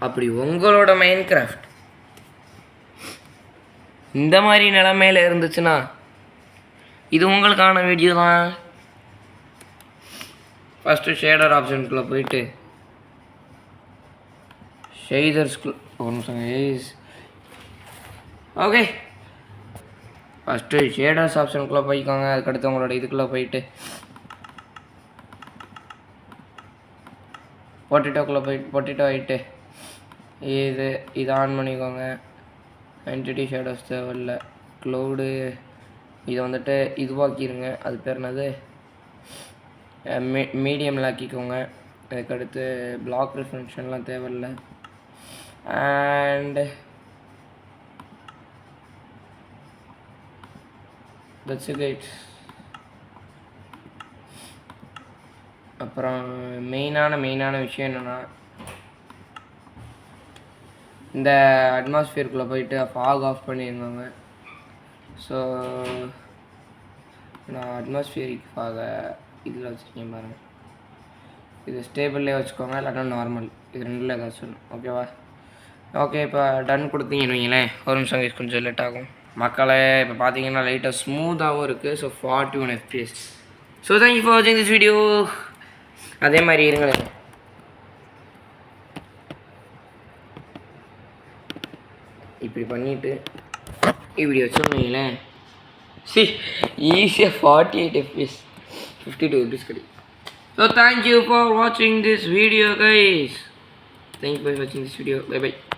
அப்படி உங்களோட மைன்கிராஃப்ட் இந்த மாதிரி நிலைமையில் இருந்துச்சுன்னா இது உங்களுக்கான வீடியோ தான். ஃபஸ்ட்டு ஷேடர் ஆப்ஷனுக்குள்ளே போயிட்டு ஷேடர்ஸ்குள்ள ஒரு நிமிஷம் ஓகே, ஃபஸ்ட்டு ஷேடர்ஸ் ஆப்ஷனுக்குள்ளே போய்க்கோங்க. அதுக்கடுத்து உங்களோட இதுக்குள்ளே போயிட்டு பொட்டேட்டோக்குள்ளே போயிட்டு பொட்டேட்டோ ஆகிட்டு இது ஆன் பண்ணிக்கோங்க. என்டிட்டி ஷேடோஸ் தேவையில்லை. க்ளவுடு இதை வந்துட்டு இதுவாக்கிடுங்க. அது பேர் என்னது, மீடியமில் ஆக்கிக்கோங்க. அதுக்கடுத்து பிளாக் ரெஃபரன்ஷன்லாம் தேவையில்லை. And that's it. அப்புறம் மெயினான விஷயம் என்னென்னா, இந்த அட்மாஸ்ஃபியருக்குள்ளே போயிட்டு ஃபாக் ஆஃப் பண்ணியிருந்தாங்க. ஸோ நான் அட்மாஸ்ஃபியரிக் ஃபாகை இதில் வச்சுருக்கேன் பாருங்கள். இது ஸ்டேபிள்லேயே வச்சுக்கோங்க, இல்லைன்னா நார்மல், இது ரெண்டில் ஏதாச்சும் ஒன்று. ஓகேவா? ஓகே, இப்போ டன் கொடுத்தீங்கன்னு வைங்களேன். ஒரு நிமிஷம் கொஞ்சம் லேட் ஆகும் மக்களே. இப்போ பார்த்தீங்கன்னா லைட்டாக ஸ்மூத்தாகவும் இருக்குது. So 41 FPS. So thank you for வாட்சிங் திஸ் வீடியோ. அதே மாதிரி இருங்களேன், இப்படி பண்ணிவிட்டு இப்படி வச்சோம்னீங்களேன், ஈஸியாக 48 FPS 52 FPS கிடைக்கும். ஸோ தேங்க்யூ ஃபார் வாட்சிங் this video guys. Thank you for watching this video. Bye bye.